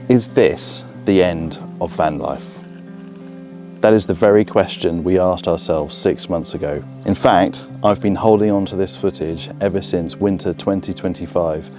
Is this the end of van life? That is the very question we asked ourselves 6 months ago. In fact, I've been holding on to this footage ever since winter 2025,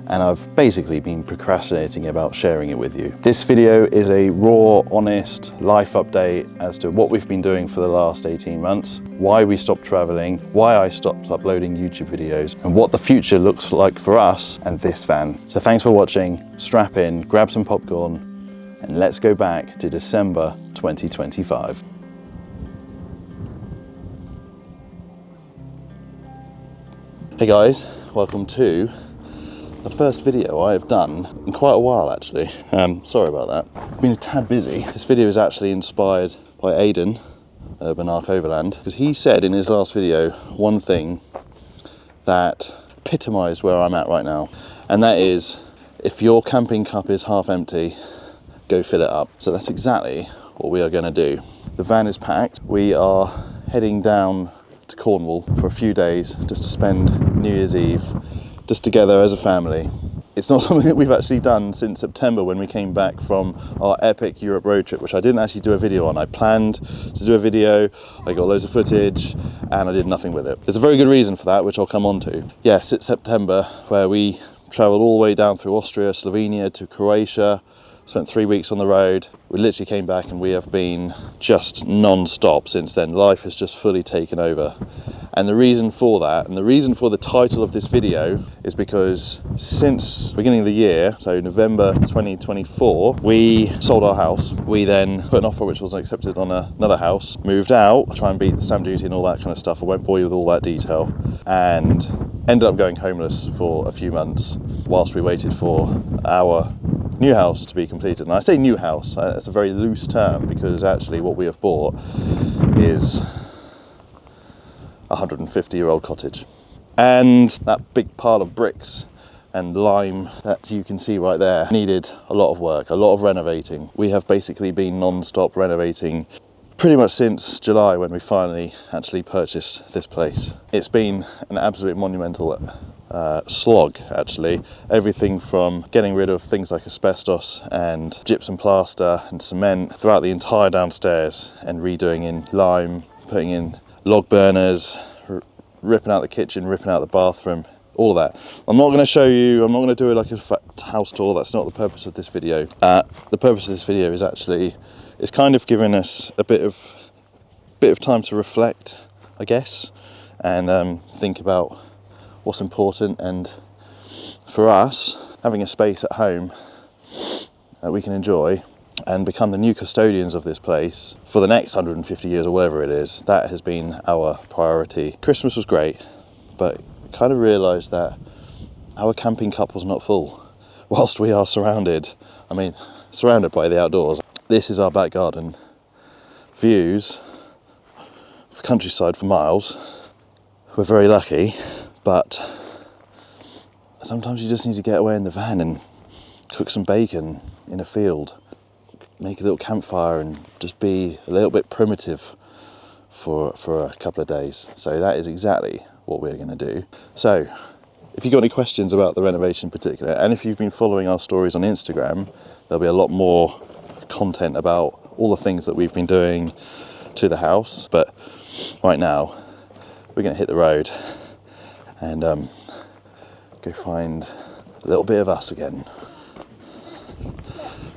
and I've basically been procrastinating about sharing it with you. This video is a raw, honest life update as to what we've been doing for the last 18 months, why we stopped traveling, why I stopped uploading YouTube videos, and what the future looks like for us and this van. So thanks for watching, strap in, grab some popcorn, and let's go back to December 2025. Hey guys, welcome to the first video I have done in quite a while actually. Sorry about that. I've been a tad busy. This video is actually inspired by Aidan, Urban Arc Overland, because he said in his last video one thing that epitomised where I'm at right now, and that is, if your camping cup is half empty, go fill it up. So that's exactly what we are going to do. The van is packed. We are heading down to Cornwall for a few days just to spend New Year's Eve just together as a family. It's not something that we've actually done since September when we came back from our epic Europe road trip, which I didn't actually do a video on. I planned to do a video, I got loads of footage, and I did nothing with it. There's a very good reason for that, which I'll come on to. Yes, it's September, where we travelled all the way down through Austria, Slovenia to Croatia, spent 3 weeks on the road. We literally came back and we have been just non-stop since then. Life has just fully taken over. And the reason for that, and the reason for the title of this video, is because since the beginning of the year, so November 2024, we sold our house. We then put an offer which wasn't accepted on another house, moved out, try and beat the stamp duty and all that kind of stuff. I won't bore you with all that detail, and ended up going homeless for a few months whilst we waited for our new house to be completed. And I say new house, that's a very loose term, because actually what we have bought is a 150-year-old cottage. And that big pile of bricks and lime that you can see right there needed a lot of work, a lot of renovating. We have basically been non-stop renovating pretty much since July, when we finally actually purchased this place. It's been an absolute monumental slog actually. Everything from getting rid of things like asbestos and gypsum plaster and cement throughout the entire downstairs, and redoing in lime, putting in log burners, ripping out the kitchen, ripping out the bathroom, all of that. I'm not going to show you, I'm not going to do it like a house tour. That's not the purpose of this video. The purpose of this video is actually, it's kind of giving us a bit of time to reflect, I guess, and think about what's important. And for us, having a space at home that we can enjoy and become the new custodians of this place for the next 150 years or whatever it is, that has been our priority. Christmas was great, but kind of realised that our camping cup was not full. Whilst we are surrounded by the outdoors. This is our back garden. Views of the countryside for miles. We're very lucky, but sometimes you just need to get away in the van and cook some bacon in a field, make a little campfire and just be a little bit primitive for a couple of days. So that is exactly what we're going to do. So if you've got any questions about the renovation in particular, and if you've been following our stories on Instagram, there'll be a lot more content about all the things that we've been doing to the house. But right now we're going to hit the road and go find a little bit of us again.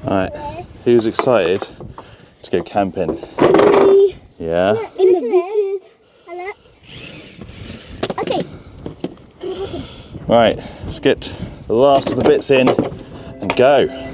Alright, who's excited to go camping? Me. Yeah? In the beaches. Okay. Right, let's get the last of the bits in and go.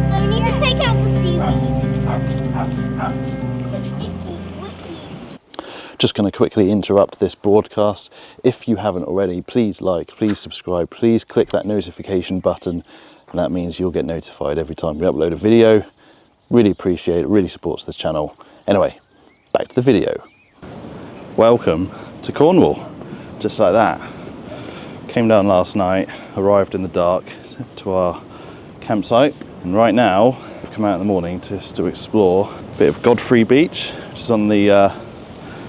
So we need to take out the seaweed. Just going to quickly interrupt this broadcast. If you haven't already, please like, please subscribe, please click that notification button, and that means you'll get notified every time we upload a video. Really appreciate it, really supports this channel. Anyway, back to the video. Welcome to Cornwall, just like that. Came down last night, arrived in the dark to our campsite, and right now I've come out in the morning just to explore a bit of Godfrey Beach, which is on the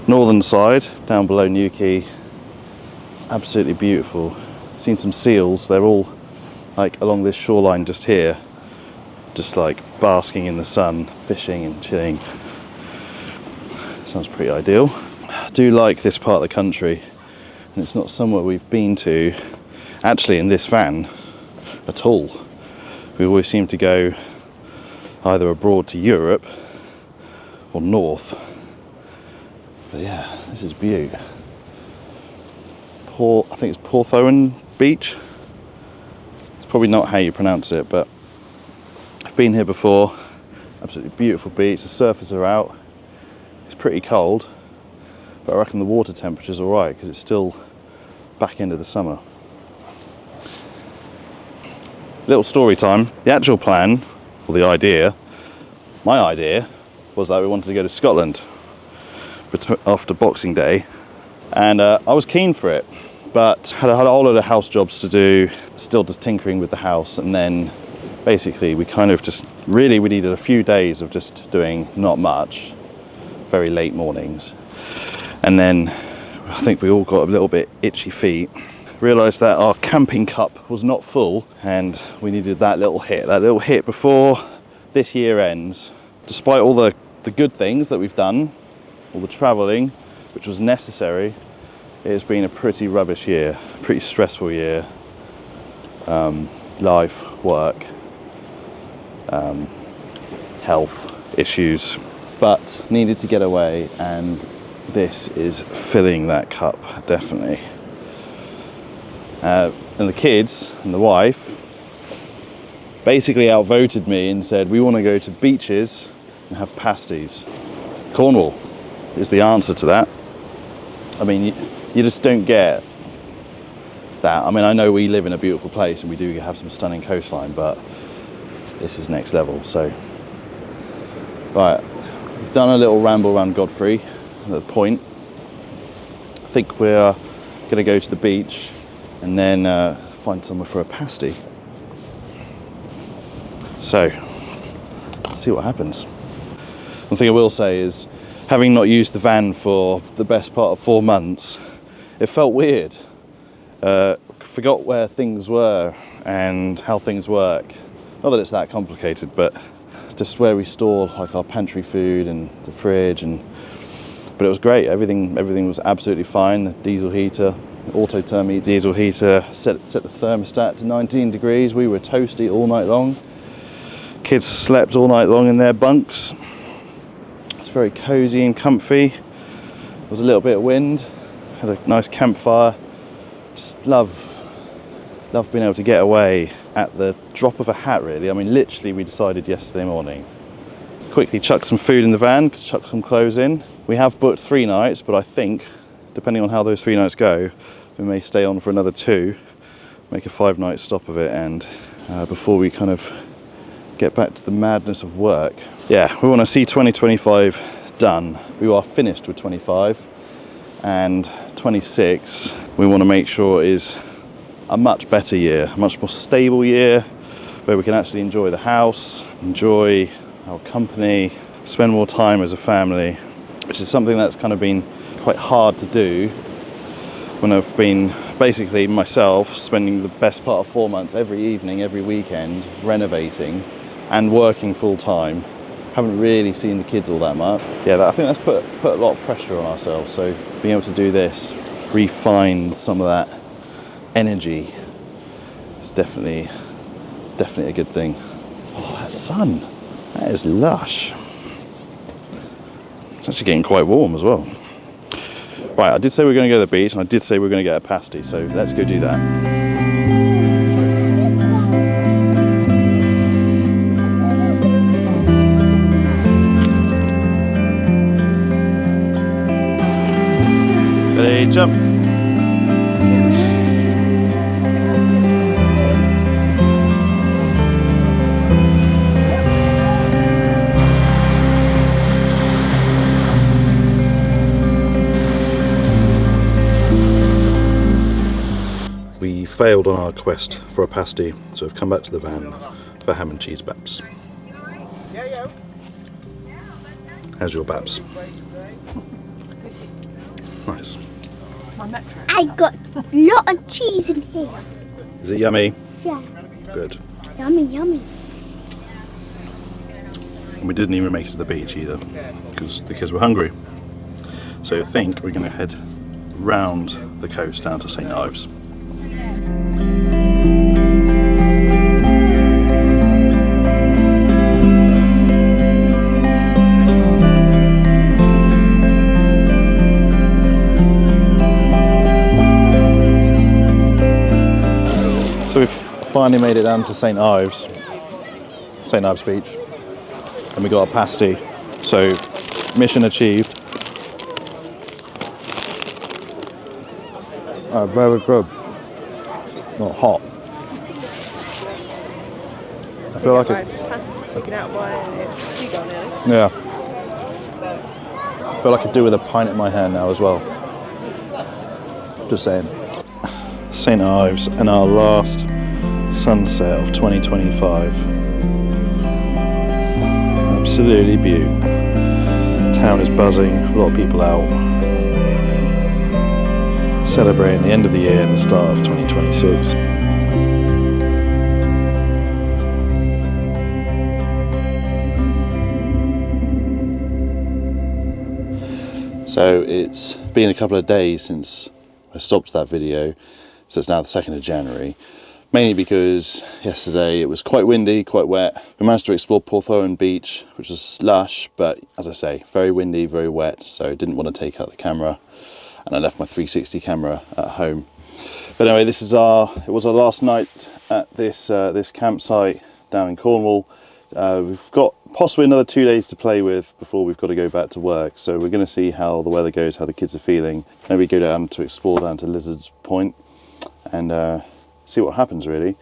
northern side, down below Newquay. Absolutely beautiful. Seen some seals, they're all like along this shoreline just here, just like basking in the sun, fishing and chilling. Sounds pretty ideal. I do like this part of the country, and it's not somewhere we've been to actually in this van at all. We always seem to go either abroad to Europe or north. But yeah, this is beautiful. I think it's Porthowan Beach. It's probably not how you pronounce it, but I've been here before. Absolutely beautiful beach. The surfers are out. It's pretty cold, but I reckon the water temperature's all right because it's still back into the summer. Little story time. The actual plan, or the idea, my idea, was that we wanted to go to Scotland after Boxing Day, and I was keen for it, but had a whole load of house jobs to do, still just tinkering with the house, and then basically we kind of just we needed a few days of just doing not much, very late mornings, and then I think we all got a little bit itchy feet, realised that our camping cup was not full and we needed that little hit before this year ends. Despite all the good things that we've done, all the travelling, which was necessary, it has been a pretty rubbish year, pretty stressful year. Life, work, health issues, but needed to get away, and this is filling that cup, definitely. And the kids and the wife basically outvoted me and said, we want to go to beaches and have pasties. Cornwall is the answer to that. I mean, you just don't get that. I mean, I know we live in a beautiful place and we do have some stunning coastline, but this is next level. So, right, we've done a little ramble around Godfrey at the point. I think we're going to go to the beach and then find somewhere for a pasty. So, let's see what happens. One thing I will say is, having not used the van for the best part of 4 months, it felt weird. Forgot where things were and how things work. Not that it's that complicated, but just where we store like our pantry food and the fridge, but it was great. Everything was absolutely fine. The diesel heater, autothermic diesel heater, set the thermostat to 19 degrees. We were toasty all night long. Kids slept all night long in their bunks. It's very cozy and comfy. There was a little bit of wind. Had a nice campfire. Just love being able to get away at the drop of a hat, really. I mean, literally, we decided yesterday morning. Quickly chuck some food in the van, chuck some clothes in. We have booked 3 nights, but I think, depending on how those 3 nights go, we may stay on for another 2, make a 5-night stop of it, and before we kind of get back to the madness of work. Yeah, we want to see 2025 done. We are finished with 25, and 26 we want to make sure is a much better year, a much more stable year, where we can actually enjoy the house, enjoy our company, spend more time as a family, which is something that's kind of been quite hard to do when I've been basically myself spending the best part of 4 months every evening, every weekend, renovating and working full time. Haven't really seen the kids all that much. Yeah, I think that's put a lot of pressure on ourselves. So being able to do this, refine some of that energy, is definitely a good thing. Oh, that sun, that is lush. It's actually getting quite warm as well. Right, I did say we were going to go to the beach, and I did say we were going to get a pasty, so let's go do that. Okay, jump. We failed on our quest for a pasty, so we've come back to the van for ham and cheese baps. How's your baps? Tasty. Nice. My metro. I got a lot of cheese in here. Is it yummy? Yeah. Good. Yummy, yummy. And we didn't even make it to the beach either, because the kids were hungry. So I think we're going to head round the coast down to St Ives. So we've finally made it down to St Ives Beach, and we got a pasty, so mission achieved. Very good, not hot. I feel like it, Taken out by a seagull nearly. yeah. I feel like I could do with a pint in my hand now as well. Just saying. St Ives and our last sunset of 2025. Absolutely beautiful. Town is buzzing, a lot of people out celebrating the end of the year and the start of 2026. So it's been a couple of days since I stopped that video, so it's now the 2nd of January. Mainly because yesterday it was quite windy, quite wet. We managed to explore Porthorn Beach, which was lush, but as I say, very windy, very wet, so didn't want to take out the camera. And I left my 360 camera at home. But anyway, it was our last night at this campsite down in Cornwall. We've got possibly another 2 days to play with before we've got to go back to work. So we're going to see how the weather goes, how the kids are feeling. Maybe go down to explore down to Lizard's Point and see what happens really.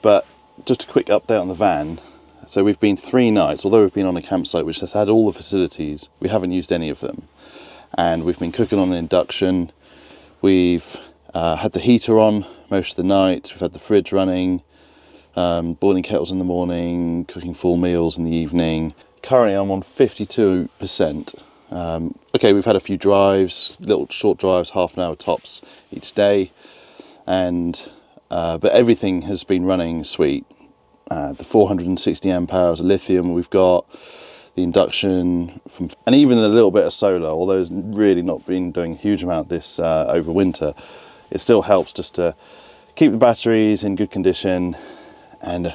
But just a quick update on the van. So we've been 3 nights, although we've been on a campsite which has had all the facilities, we haven't used any of them. And we've been cooking on an induction. We've had the heater on most of the night. We've had the fridge running, boiling kettles in the morning, cooking full meals in the evening. Currently I'm on 52%. Okay, we've had a few drives, little short drives, half an hour tops each day. And but everything has been running sweet. The 460 amp hours of lithium we've got, the induction, and even a little bit of solar, although it's really not been doing a huge amount this over winter. It still helps just to keep the batteries in good condition, and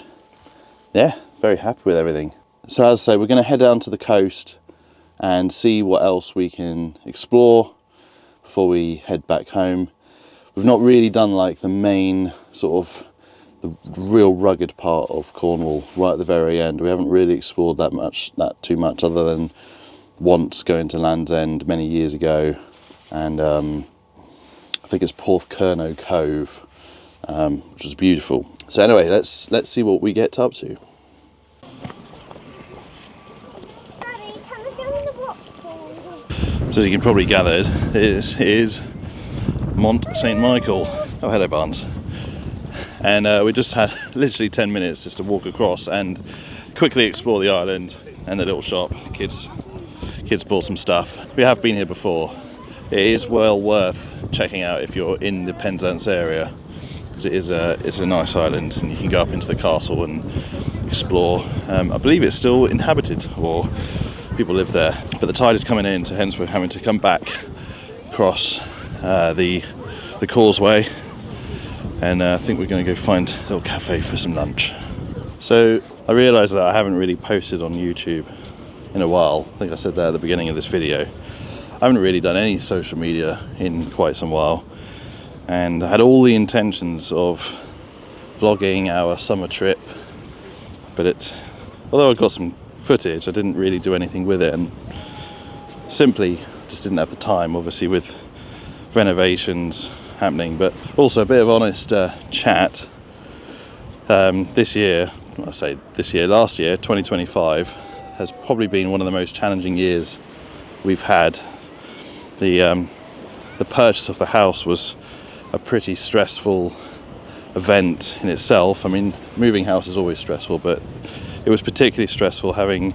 yeah, very happy with everything. So as I say, we're going to head down to the coast and see what else we can explore before we head back home. We've not really done like the main sort of the real rugged part of Cornwall right at the very end. We haven't really explored that too much, other than once going to Land's End many years ago, and I think it's Porthcurno Cove, which was beautiful. So anyway, let's see what we get up to. Daddy, can we go in the waterfall? So as you can probably gather, it is Mont St Michael. Oh, hello Barnes. And we just had literally 10 minutes just to walk across and quickly explore the island and the little shop. Kids bought some stuff. We have been here before. It is well worth checking out if you're in the Penzance area, because it's a nice island, and you can go up into the castle and explore. I believe it's still inhabited, or people live there, but the tide is coming in, so hence we're having to come back across the causeway. And I think we're going to go find a little cafe for some lunch. So I realised that I haven't really posted on YouTube in a while. I think I said that at the beginning of this video. I haven't really done any social media in quite some while. And I had all the intentions of vlogging our summer trip. But although I got some footage, I didn't really do anything with it. And simply just didn't have the time, obviously, with renovations happening, but also a bit of honest chat. Last year, 2025, has probably been one of the most challenging years we've had. The purchase of the house was a pretty stressful event in itself. I mean, moving house is always stressful, but it was particularly stressful having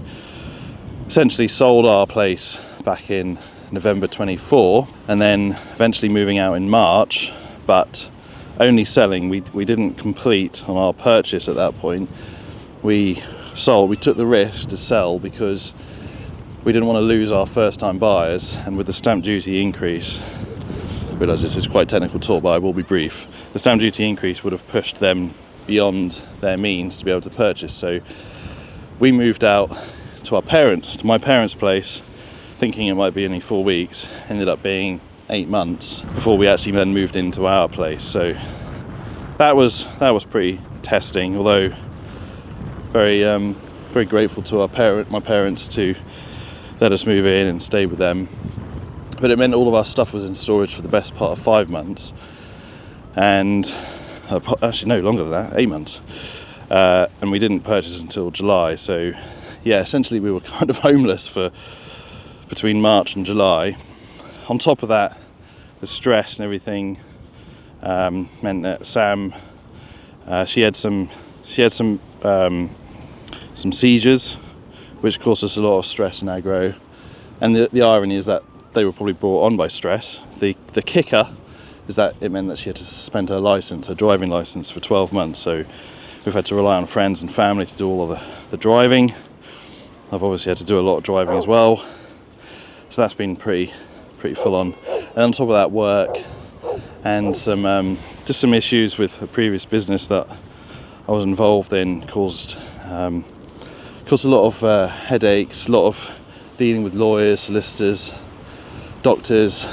essentially sold our place back in November 24 and then eventually moving out in March, but only selling. We didn't complete on our purchase at that point. We took the risk to sell because we didn't want to lose our first time buyers, and with the stamp duty increase, I realise this is quite technical talk, but I will be brief. The stamp duty increase would have pushed them beyond their means to be able to purchase. So we moved out to my parents' place, thinking it might be only 4 weeks. Ended up being 8 months before we actually then moved into our place. So that was pretty testing, although very grateful to my parents to let us move in and stay with them. But it meant all of our stuff was in storage for the best part of 5 months, and actually no, longer than that, 8 months, and we didn't purchase until July. So yeah, essentially we were kind of homeless for between March and July. On top of that, the stress and everything meant that Sam, she had some seizures, which caused us a lot of stress and aggro. And the irony is that they were probably brought on by stress. The kicker is that it meant that she had to suspend her driving license for 12 months. So we've had to rely on friends and family to do all of the driving. I've obviously had to do a lot of driving as well. So that's been pretty full on. And on top of that, work and some issues with a previous business that I was involved in caused a lot of headaches, a lot of dealing with lawyers, solicitors, doctors,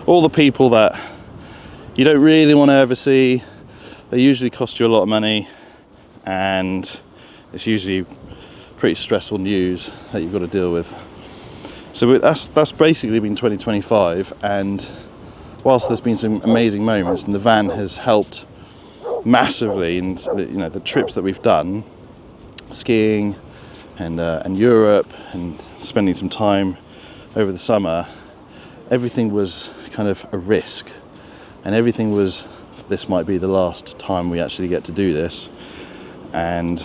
all the people that you don't really want to ever see. They usually cost you a lot of money, and it's usually pretty stressful news that you've got to deal with. So that's basically been 2025, and whilst there's been some amazing moments, and the van has helped massively in the trips that we've done, skiing and Europe, and spending some time over the summer, everything was kind of a risk, and everything was, this might be the last time we actually get to do this, and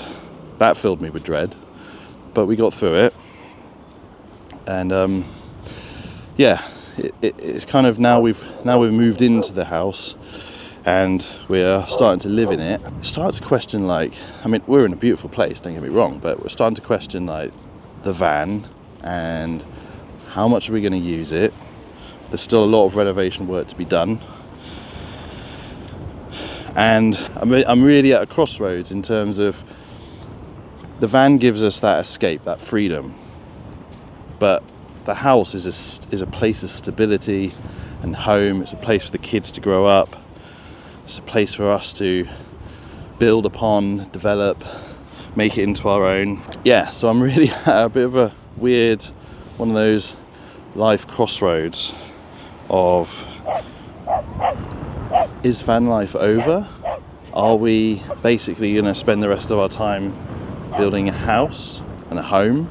that filled me with dread. But we got through it, and it's kind of now we've moved into the house and we're starting to live in it. Start to question, like, I mean, we're in a beautiful place, don't get me wrong, but we're starting to question, like, the van and how much are we going to use it. There's still a lot of renovation work to be done, and I'm really at a crossroads in terms of the van gives us that escape, that freedom, but the house is a place of stability and home. It's a place for the kids to grow up. It's a place for us to build upon, develop, make it into our own. Yeah, so I'm really at a bit of a weird, one of those life crossroads of, is van life over? Are we basically going to spend the rest of our time building a house and a home?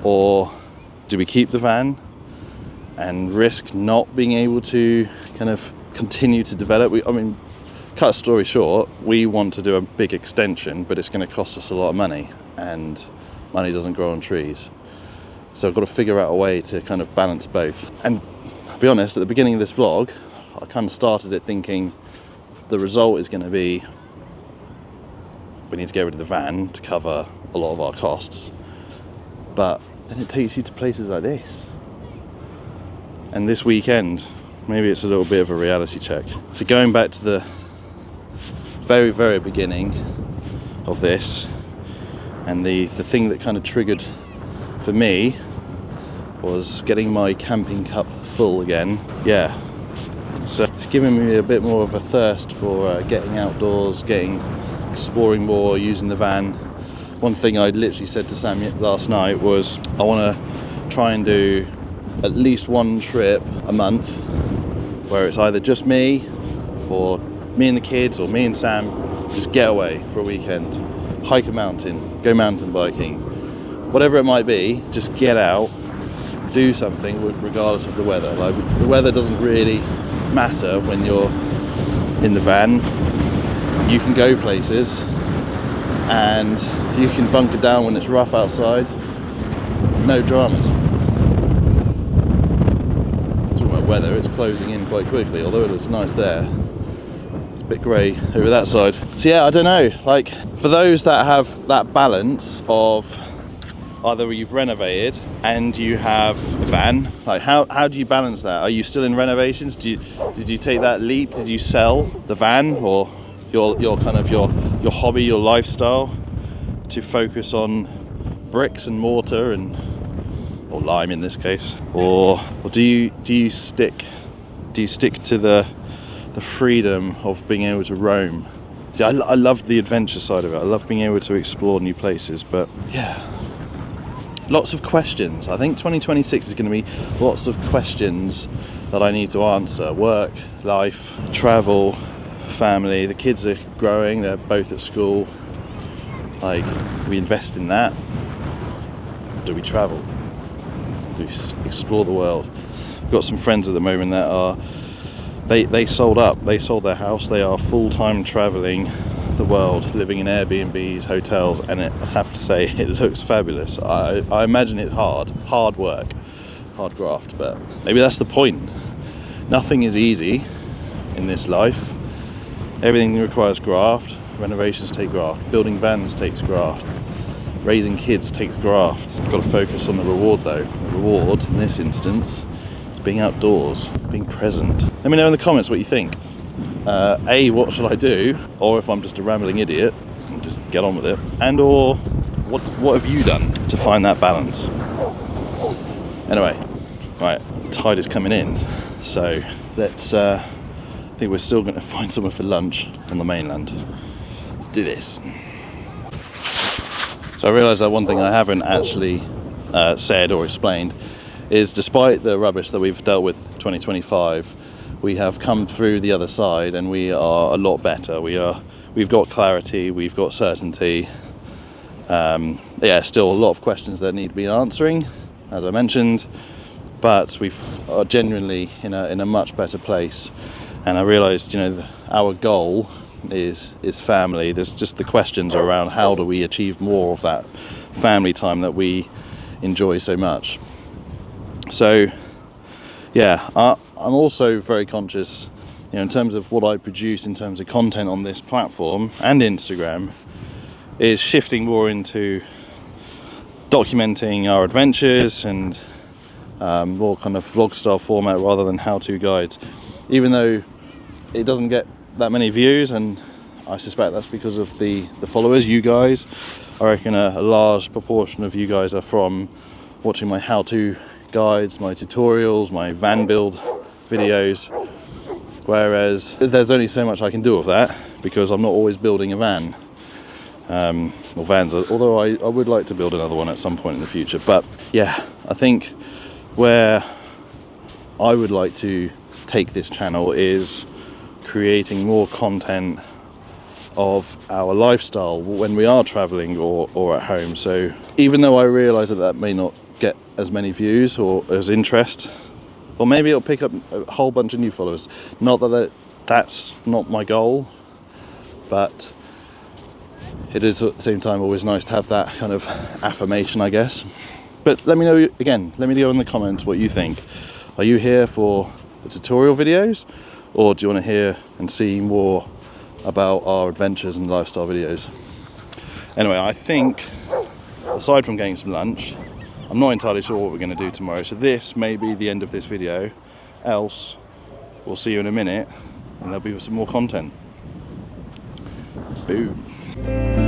Or do we keep the van and risk not being able to kind of continue to develop? Cut a story short, we want to do a big extension, but it's going to cost us a lot of money, and money doesn't grow on trees. So I've got to figure out a way to kind of balance both. And to be honest, at the beginning of this vlog, I kind of started it thinking the result is going to be we need to get rid of the van to cover a lot of our costs. But then it takes you to places like this. And this weekend, maybe it's a little bit of a reality check. So going back to the very, very beginning of this, and the thing that kind of triggered for me was getting my camping cup full again. Yeah, so it's given me a bit more of a thirst for getting outdoors, exploring more, using the van. One thing I literally said to Sam last night was I want to try and do at least one trip a month where it's either just me or me and the kids or me and Sam, just get away for a weekend, hike a mountain, go mountain biking, whatever it might be, just get out, do something regardless of the weather. Like, the weather doesn't really matter when you're in the van. You can go places and you can bunker down when it's rough outside, no dramas. Talking about weather, it's closing in quite quickly, although it looks nice there. It's a bit grey over that side. So yeah, I don't know, like, for those that have that balance of either you've renovated and you have a van, like how do you balance that? Are you still in renovations? Did you take that leap? Did you sell the van or your kind of your hobby, your lifestyle, to focus on bricks and mortar or lime in this case, or do you stick to the freedom of being able to roam? See, I love the adventure side of it. I love being able to explore new places, but yeah, lots of questions. I think 2026 is going to be lots of questions that I need to answer. Work, life, travel, family. The kids are growing, they're both at school. Like, we invest in that. Do we travel? Do we explore the world? We've got some friends at the moment that are, they sold their house. They are full-time traveling the world, living in Airbnbs, hotels, and I have to say, it looks fabulous. I imagine it's hard work, hard graft, but maybe that's the point. Nothing is easy in this life. Everything requires graft. Renovations take graft. Building vans takes graft. Raising kids takes graft. Got to focus on the reward though. The reward in this instance is being outdoors, being present. Let me know in the comments what you think. A, what should I do? Or if I'm just a rambling idiot, just get on with it. And or what have you done to find that balance? Anyway, right, the tide is coming in. So let's, I think we're still going to find somewhere for lunch on the mainland. Let's do this. So I realised that one thing I haven't actually said or explained is, despite the rubbish that we've dealt with 2025, we have come through the other side and we are a lot better. We've got clarity, we've got certainty. Still a lot of questions that need to be answering, as I mentioned, but we are genuinely in a much better place. And I realised, our goal is family. There's just the questions around how do we achieve more of that family time that we enjoy so much. So yeah, I'm also very conscious, in terms of what I produce in terms of content on this platform and Instagram, is shifting more into documenting our adventures and more kind of vlog style format rather than how-to guides. Even though it doesn't get that many views, and I suspect that's because of the followers, you guys. I reckon a large proportion of you guys are from watching my how-to guides, my tutorials, my van build videos, whereas there's only so much I can do of that because I'm not always building a van, or vans, although I would like to build another one at some point in the future. But yeah, I think where I would like to take this channel is creating more content of our lifestyle when we are traveling or at home. So even though I realize that may not get as many views or as interest, or maybe it'll pick up a whole bunch of new followers, not that's not my goal, but it is at the same time always nice to have that kind of affirmation, I guess. But let me know in the comments what you think. Are you here for the tutorial videos, or do you want to hear and see more about our adventures and lifestyle videos? Anyway, I think, aside from getting some lunch, I'm not entirely sure what we're going to do tomorrow, so this may be the end of this video, else we'll see you in a minute and there'll be some more content. Boom.